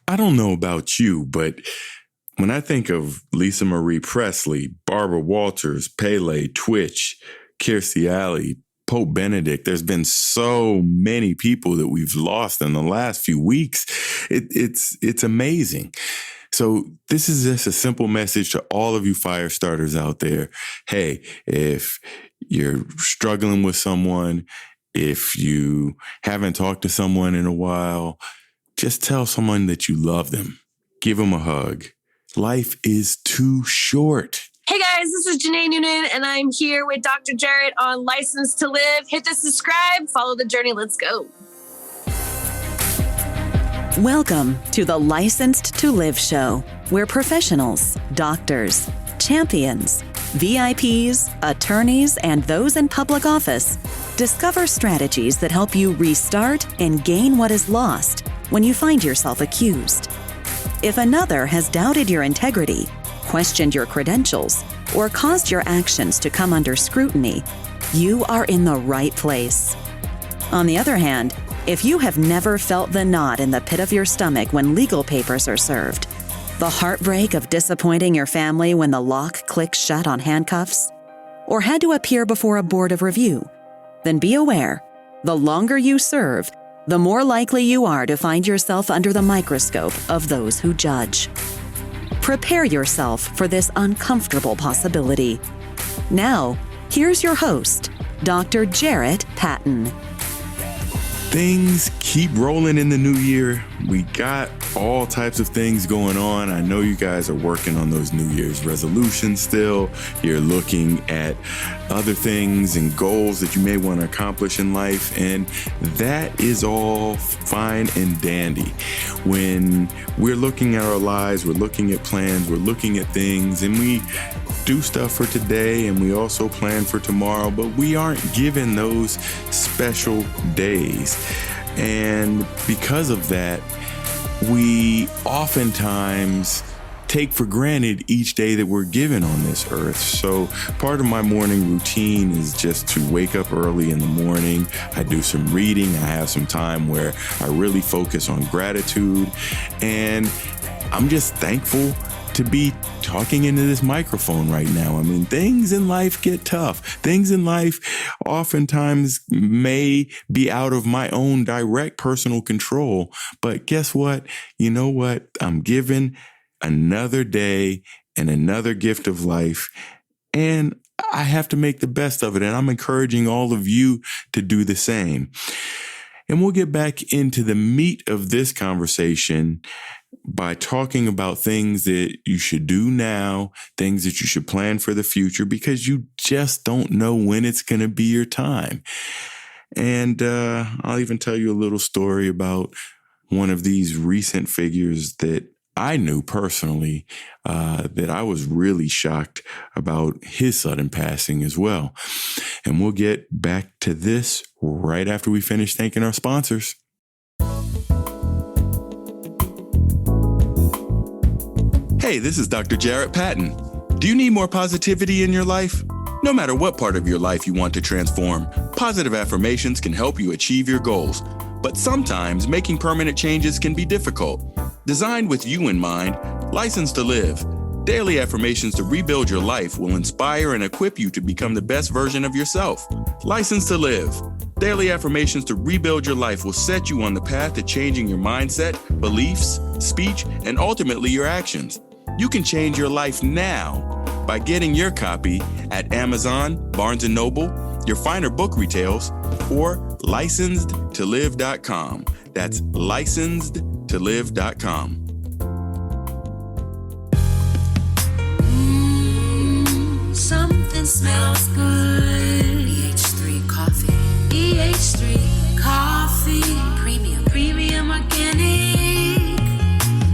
I don't know about you, but when I think of Lisa Marie Presley, Barbara Walters, Pele, Twitch, Kirstie Alley, Pope Benedict, there's been so many people that we've lost in the last few weeks. It's amazing. So this is just a simple message to all of you fire starters out there. Hey, if you're struggling with someone, if you haven't talked to someone in a while, just tell someone that you love them. Give them a hug. Life is too short. Hey guys, this is Janae Noonan, and I'm here with Dr. Jarrett on License to Live. Hit the subscribe, follow the journey, let's go. Welcome to the Licensed to Live show, where professionals, doctors, champions, VIPs, attorneys, and those in public office discover strategies that help you restart and gain what is lost when you find yourself accused. If another has doubted your integrity, questioned your credentials, or caused your actions to come under scrutiny, you are in the right place. On the other hand, if you have never felt the knot in the pit of your stomach when legal papers are served, the heartbreak of disappointing your family when the lock clicks shut on handcuffs, or had to appear before a board of review, then be aware, the longer you serve, the more likely you are to find yourself under the microscope of those who judge. Prepare yourself for this uncomfortable possibility. Now, here's your host, Dr. Jarrett Patton. Things keep rolling in the new year. We got all types of things going on. I know you guys are working on those New Year's resolutions still. You're looking at other things and goals that you may want to accomplish in life, and that is all fine and dandy. When we're looking at our lives, we're looking at plans, we're looking at things, and we do stuff for today and we also plan for tomorrow, but we aren't given those special days. And because of that, we oftentimes take for granted each day that we're given on this earth. So part of my morning routine is just to wake up early in the morning. I do some reading. I have some time where I really focus on gratitude. And I'm just thankful to be talking into this microphone right now. I mean, things in life get tough. Things in life oftentimes may be out of my own direct personal control. But guess what? You know what? I'm given another day and another gift of life, and I have to make the best of it. And I'm encouraging all of you to do the same. And we'll get back into the meat of this conversation by talking about things that you should do now, things that you should plan for the future, because you just don't know when it's going to be your time. And I'll even tell you a little story about one of these recent figures that I knew personally, that I was really shocked about his sudden passing as well. And we'll get back to this right after we finish thanking our sponsors. Hey, this is Dr. Jarrett Patton. Do you need more positivity in your life? No matter what part of your life you want to transform, positive affirmations can help you achieve your goals. But sometimes making permanent changes can be difficult. Designed with you in mind, License to Live. Daily affirmations to rebuild your life will inspire and equip you to become the best version of yourself. License to Live. Daily affirmations to rebuild your life will set you on the path to changing your mindset, beliefs, speech, and ultimately your actions. You can change your life now by getting your copy at Amazon, Barnes & Noble, your finer book retails, or licensedtolive.com. That's licensedtolive.com. Something smells good. EH3 coffee. EH3 coffee. Premium organic.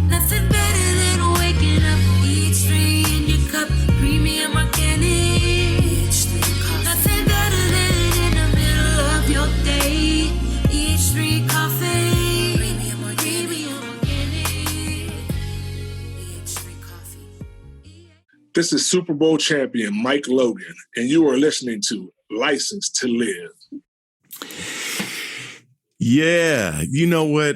Nothing better than waking up. EH3 in your cup. Premium organic. EH3 coffee. Nothing better than in the middle of your day. EH3 coffee. Premium organic. EH3 coffee. This is Super Bowl champion Mike Logan, and you are listening to License to Live. Yeah, you know what?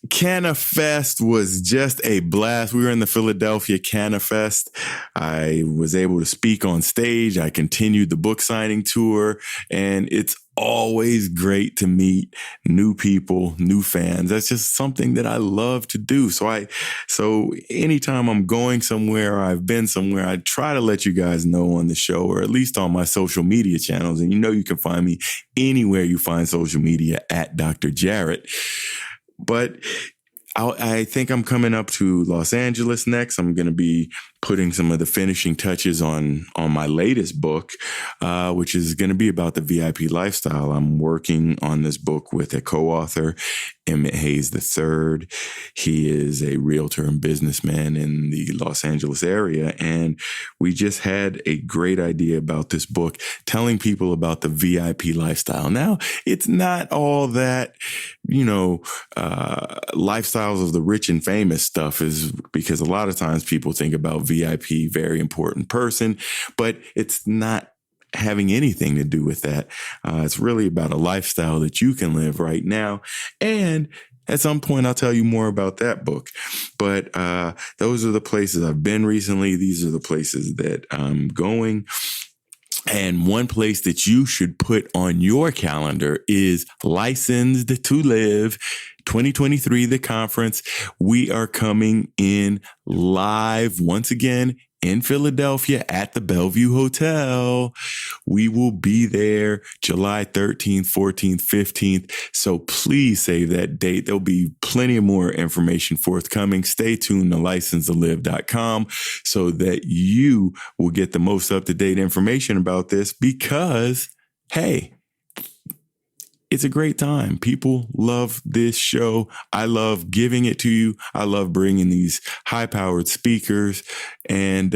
Canna Fest was just a blast. We were in the Philadelphia Canna Fest. I was able to speak on stage. I continued the book signing tour, and it's always great to meet new people, new fans. That's just something that I love to do. So anytime I'm going somewhere or I've been somewhere, I try to let you guys know on the show, or at least on my social media channels. And you can find me anywhere you find social media at Dr. Jarrett. But I think I'm coming up to Los Angeles next. I'm going to be putting some of the finishing touches on my latest book, which is going to be about the VIP lifestyle. I'm working on this book with a co-author, Emmett Hayes III. He is a realtor and businessman in the Los Angeles area. And we just had a great idea about this book, telling people about the VIP lifestyle. Now, it's not all that, lifestyles of the rich and famous stuff, is because a lot of times people think about VIP, very important person, but it's not having anything to do with that. It's really about a lifestyle that you can live right now. And at some point, I'll tell you more about that book. But those are the places I've been recently. These are the places that I'm going. And one place that you should put on your calendar is Licensed to Live 2023, the conference. We are coming in live once again in Philadelphia at the Bellevue Hotel. We will be there July 13th, 14th, 15th. So please save that date. There'll be plenty of more information forthcoming. Stay tuned to licensetolive.com so that you will get the most up-to-date information about this, because, hey, it's a great time. People love this show. I love giving it to you. I love bringing these high-powered speakers, and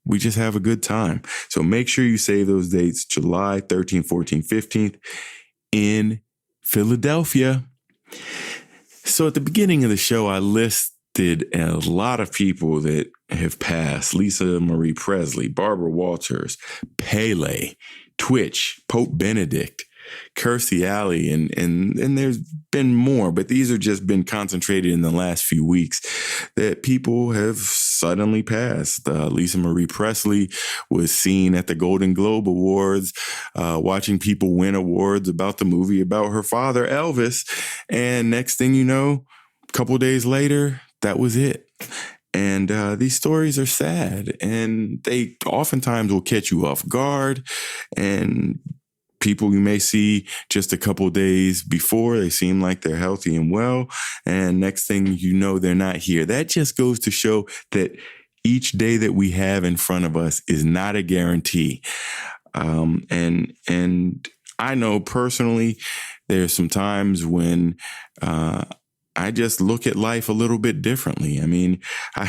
we just have a good time. So make sure you save those dates, July 13th, 14th, 15th in Philadelphia. So at the beginning of the show, I listed a lot of people that have passed: Lisa Marie Presley, Barbara Walters, Pele, Twitch, Pope Benedict, Kirstie Alley, and there's been more, but these have just been concentrated in the last few weeks that people have suddenly passed. Lisa Marie Presley was seen at the Golden Globe Awards, watching people win awards about the movie about her father, Elvis. And next thing you know, a couple days later, that was it. And these stories are sad, and they oftentimes will catch you off guard. And people you may see just a couple days before, they seem like they're healthy and well, and next thing you know, they're not here. That just goes to show that each day that we have in front of us is not a guarantee. And I know personally, there's some times when I just look at life a little bit differently. I mean, I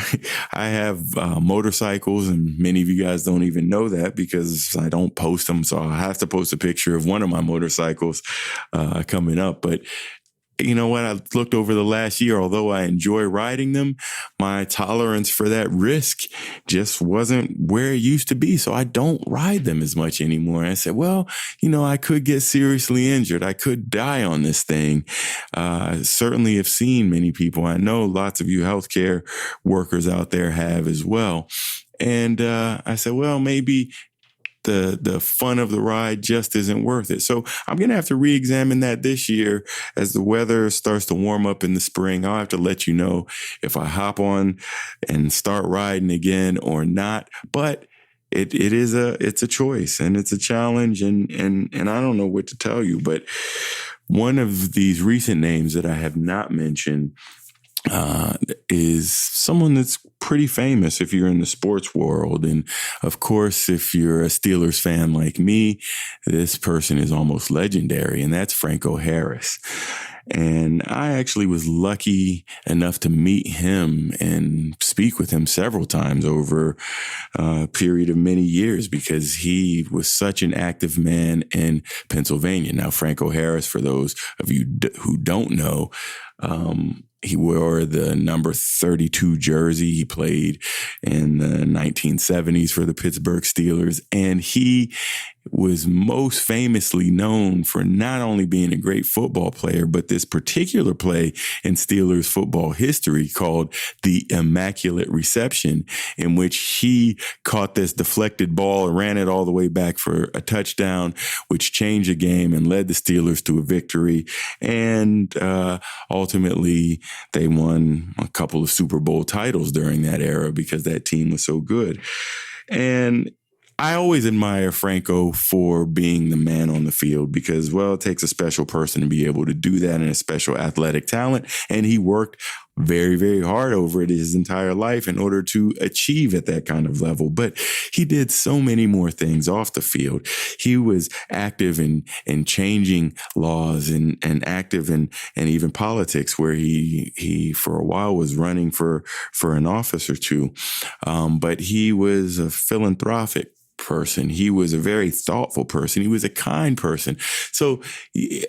have motorcycles, and many of you guys don't even know that because I don't post them. So I have to post a picture of one of my motorcycles coming up. But you know what? I looked over the last year, although I enjoy riding them, my tolerance for that risk just wasn't where it used to be. So I don't ride them as much anymore. And I said, well, I could get seriously injured. I could die on this thing. I certainly have seen many people. I know lots of you healthcare workers out there have as well. And I said, well, maybe the fun of the ride just isn't worth it. So I'm going to have to re-examine that this year as the weather starts to warm up in the spring. I'll have to let you know if I hop on and start riding again or not. But it's a choice, and it's a challenge, and I don't know what to tell you. But one of these recent names that I have not mentioned is someone that's pretty famous if you're in the sports world. And of course, if you're a Steelers fan like me, this person is almost legendary, and that's Franco Harris. And I actually was lucky enough to meet him and speak with him several times over a period of many years, because he was such an active man in Pennsylvania. Now, Franco Harris, for those of you who don't know, He wore the number 32 jersey. He played in the 1970s for the Pittsburgh Steelers. And he was most famously known for not only being a great football player, but this particular play in Steelers football history called the Immaculate Reception, in which he caught this deflected ball and ran it all the way back for a touchdown, which changed the game and led the Steelers to a victory. And ultimately, they won a couple of Super Bowl titles during that era because that team was so good. And I always admire Franco for being the man on the field because, well, it takes a special person to be able to do that and a special athletic talent. And he worked very, very hard over it his entire life in order to achieve at that kind of level. But he did so many more things off the field. He was active in changing laws and active in even politics, where he for a while was running for an office or two. But he was a philanthropic person. He was a very thoughtful person. He was a kind person. So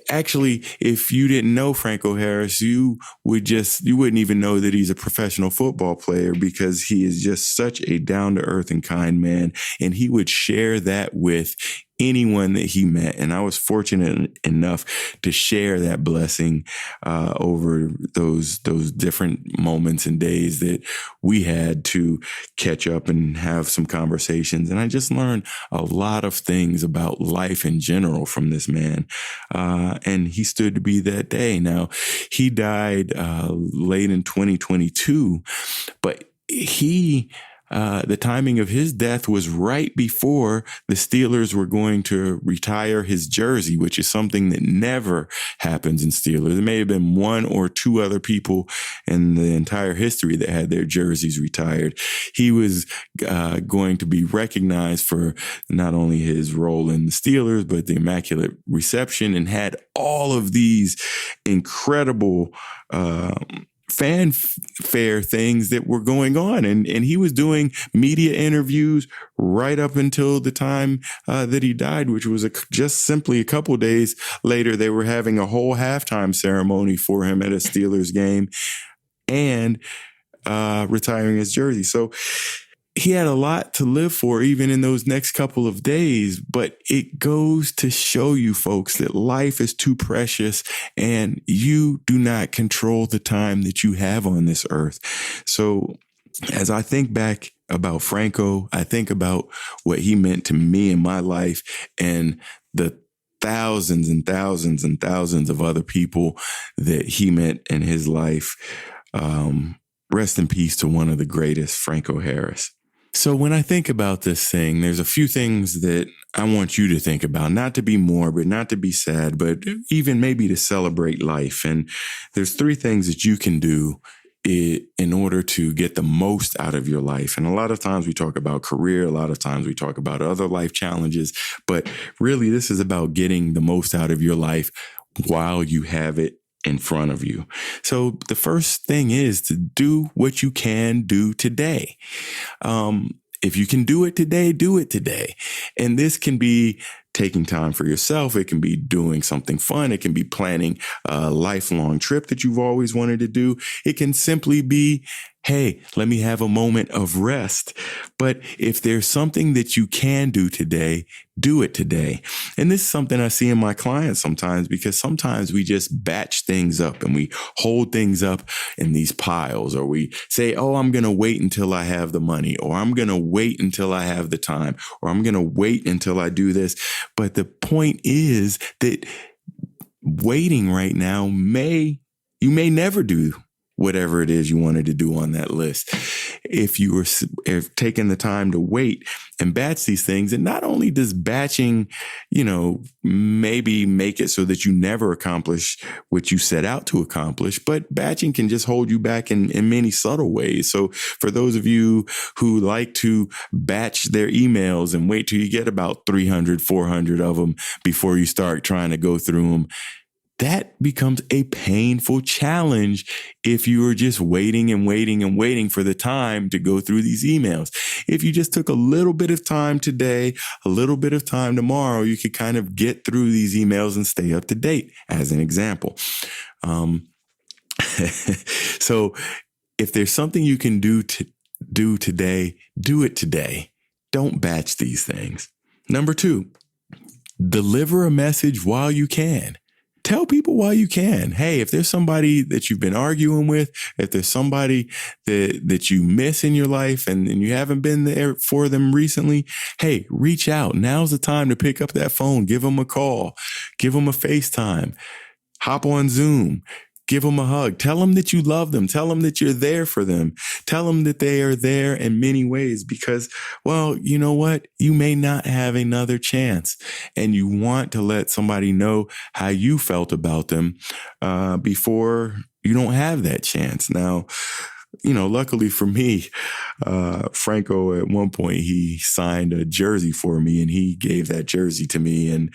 actually, if you didn't know Franco Harris, you wouldn't even know that he's a professional football player, because he is just such a down-to-earth and kind man. And he would share that with anyone that he met. And I was fortunate enough to share that blessing over those different moments and days that we had to catch up and have some conversations. And I just learned a lot of things about life in general from this man. And he stood to be that day. Now, he died late in 2022, but the timing of his death was right before the Steelers were going to retire his jersey, which is something that never happens in Steelers. There may have been one or two other people in the entire history that had their jerseys retired. He was going to be recognized for not only his role in the Steelers, but the Immaculate Reception, and had all of these incredible fanfare things that were going on. And he was doing media interviews right up until the time that he died, which was just simply a couple days later. They were having a whole halftime ceremony for him at a Steelers game and retiring his jersey. So he had a lot to live for even in those next couple of days, but it goes to show you folks that life is too precious and you do not control the time that you have on this earth. So as I think back about Franco, I think about what he meant to me in my life and the thousands and thousands and thousands of other people that he met in his life. Rest in peace to one of the greatest, Franco Harris. So when I think about this thing, there's a few things that I want you to think about, not to be morbid, not to be sad, but even maybe to celebrate life. And there's three things that you can do in order to get the most out of your life. And a lot of times we talk about career, a lot of times we talk about other life challenges, but really this is about getting the most out of your life while you have it in front of you. So the first thing is to do what you can do today. If you can do it today, do it today. And this can be taking time for yourself. It can be doing something fun. It can be planning a lifelong trip that you've always wanted to do. It can simply be, hey, let me have a moment of rest. But if there's something that you can do today, do it today. And this is something I see in my clients sometimes, because sometimes we just batch things up and we hold things up in these piles, or we say, oh, I'm going to wait until I have the money, or I'm going to wait until I have the time, or I'm going to wait until I do this. But the point is that waiting right now you may never do whatever it is you wanted to do on that list. If you were taking the time to wait and batch these things, and not only does batching, maybe make it so that you never accomplish what you set out to accomplish, but batching can just hold you back in many subtle ways. So for those of you who like to batch their emails and wait till you get about 300, 400 of them before you start trying to go through them, that becomes a painful challenge if you are just waiting and waiting and waiting for the time to go through these emails. If you just took a little bit of time today, a little bit of time tomorrow, you could kind of get through these emails and stay up to date, as an example. So if there's something you can do today, do it today. Don't batch these things. Number 2, deliver a message while you can. Tell people while you can. Hey, if there's somebody that you've been arguing with, if there's somebody that you miss in your life and you haven't been there for them recently, hey, reach out. Now's the time to pick up that phone, give them a call, give them a FaceTime, hop on Zoom. Give them a hug. Tell them that you love them. Tell them that you're there for them. Tell them that they are there in many ways because, well, you know what? You may not have another chance and you want to let somebody know how you felt about them before you don't have that chance. Now, luckily for me, Franco, at one point, he signed a jersey for me and he gave that jersey to me. And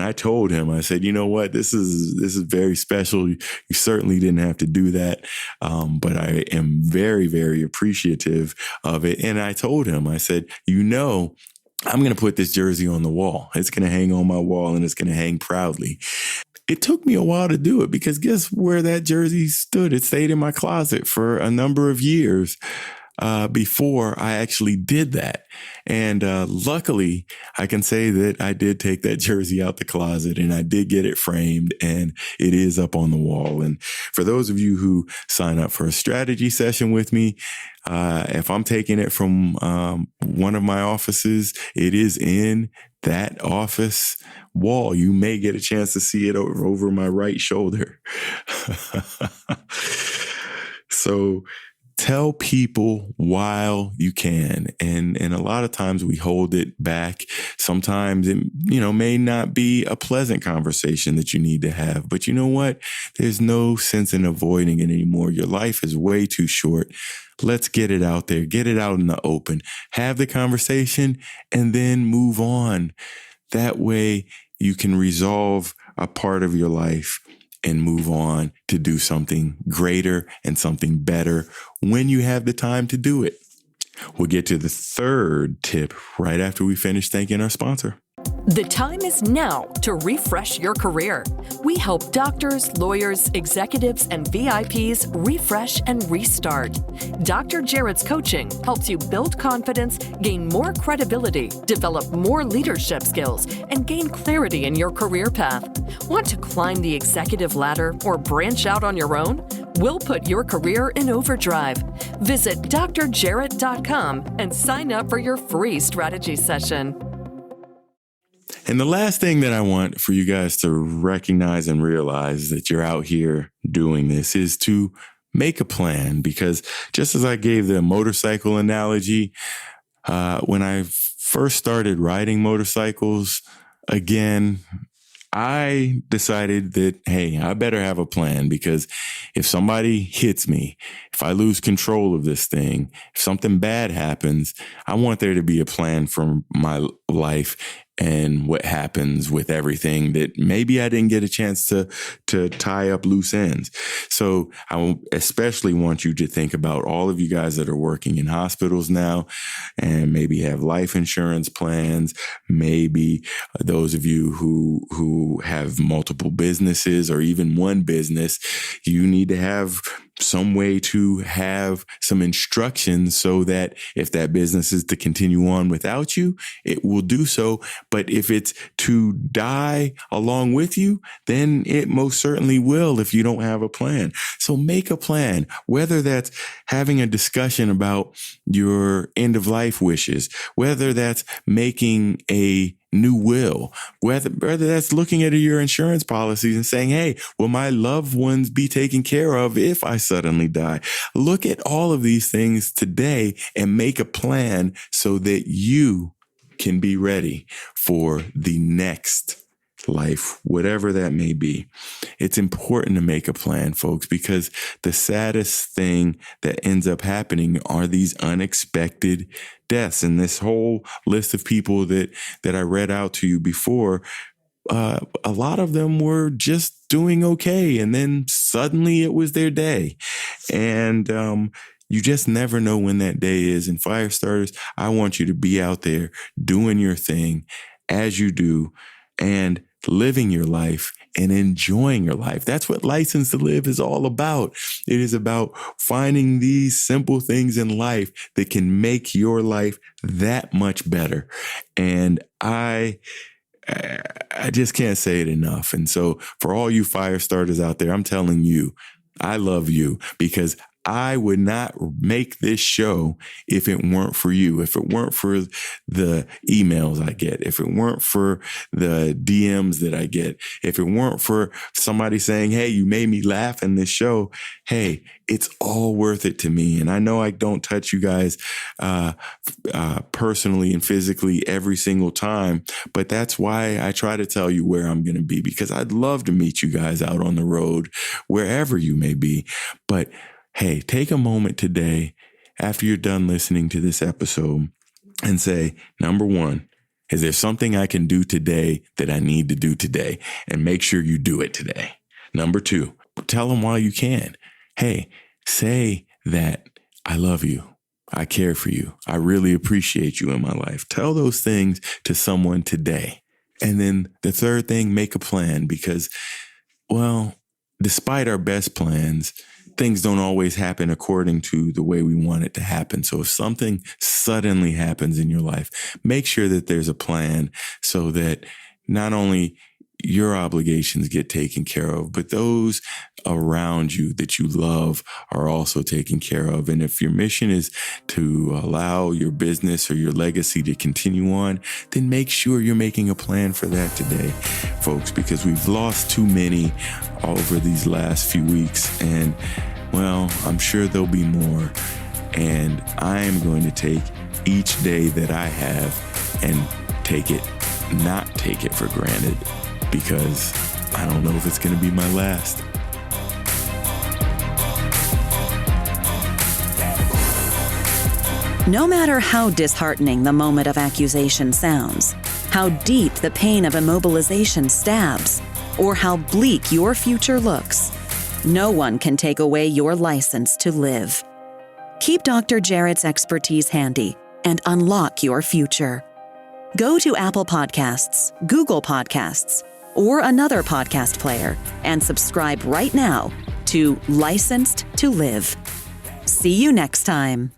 I told him, I said, you know what, this is very special. You certainly didn't have to do that. But I am very, very appreciative of it. And I told him, I said, I'm going to put this jersey on the wall. It's going to hang on my wall and it's going to hang proudly. It took me a while to do it because guess where that jersey stood? It stayed in my closet for a number of years before I actually did that. And luckily, I can say that I did take that jersey out the closet and I did get it framed and it is up on the wall. And for those of you who sign up for a strategy session with me, if I'm taking it from one of my offices, it is in that office wall. You may get a chance to see it over my right shoulder. So tell people while you can. And a lot of times we hold it back. Sometimes it, may not be a pleasant conversation that you need to have, but you know what? There's no sense in avoiding it anymore. Your life is way too short. Let's get it out there, get it out in the open, have the conversation and then move on. That way you can resolve a part of your life and move on to do something greater and something better when you have the time to do it. We'll get to the 3rd tip right after we finish thanking our sponsor. The time is now to refresh your career. We help doctors, lawyers, executives, and VIPs refresh and restart. Dr. Jarrett's coaching helps you build confidence, gain more credibility, develop more leadership skills, and gain clarity in your career path. Want to climb the executive ladder or branch out on your own? We'll put your career in overdrive. Visit drjarrett.com and sign up for your free strategy session. And the last thing that I want for you guys to recognize and realize that you're out here doing this is to make a plan, because just as I gave the motorcycle analogy, when I first started riding motorcycles, again, I decided that, hey, I better have a plan, because if somebody hits me, if I lose control of this thing, if something bad happens, I want there to be a plan for my life and what happens with everything that maybe I didn't get a chance to tie up loose ends. So I especially want you to think about all of you guys that are working in hospitals now and maybe have life insurance plans, maybe those of you who have multiple businesses or even one business. You need to have some way to have some instructions so that if that business is to continue on without you, it will do so. But if it's to die along with you, then it most certainly will if you don't have a plan. So make a plan, whether that's having a discussion about your end of life wishes, whether that's making a new will, whether that's looking at your insurance policies and saying, hey, will my loved ones be taken care of if I suddenly die? Look at all of these things today and make a plan so that you can be ready for the next life, whatever that may be. It's important to make a plan, folks, because the saddest thing that ends up happening are these unexpected deaths. And this whole list of people that I read out to you before, a lot of them were just doing okay. And then suddenly it was their day. And, you just never know when that day is. And fire starters, I want you to be out there doing your thing as you do and living your life and enjoying your life. That's what License to Live is all about. It is about finding these simple things in life that can make your life that much better. And I just can't say it enough. And so for all you fire starters out there, I'm telling you, I love you, because I would not make this show if it weren't for you, if it weren't for the emails I get, if it weren't for the DMs that I get, if it weren't for somebody saying, hey, you made me laugh in this show. Hey, it's all worth it to me. And I know I don't touch you guys personally and physically every single time, but that's why I try to tell you where I'm going to be, because I'd love to meet you guys out on the road, wherever you may be. But hey, take a moment today after you're done listening to this episode and say, number one, is there something I can do today that I need to do today? And make sure you do it today. Number two, tell them while you can. Hey, say that I love you. I care for you. I really appreciate you in my life. Tell those things to someone today. And then the third thing, make a plan, because, well, despite our best plans, things don't always happen according to the way we want it to happen. So if something suddenly happens in your life, make sure that there's a plan so that not only your obligations get taken care of, but those around you that you love are also taken care of. And if your mission is to allow your business or your legacy to continue on, then make sure you're making a plan for that today, folks, because we've lost too many over these last few weeks. And, well, I'm sure there'll be more. And I am going to take each day that I have and not take it for granted, because I don't know if it's going to be my last. No matter how disheartening the moment of accusation sounds, how deep the pain of immobilization stabs, or how bleak your future looks, no one can take away your license to live. Keep Dr. Jarrett's expertise handy and unlock your future. Go to Apple Podcasts, Google Podcasts, or another podcast player and subscribe right now to Licensed to Live. See you next time.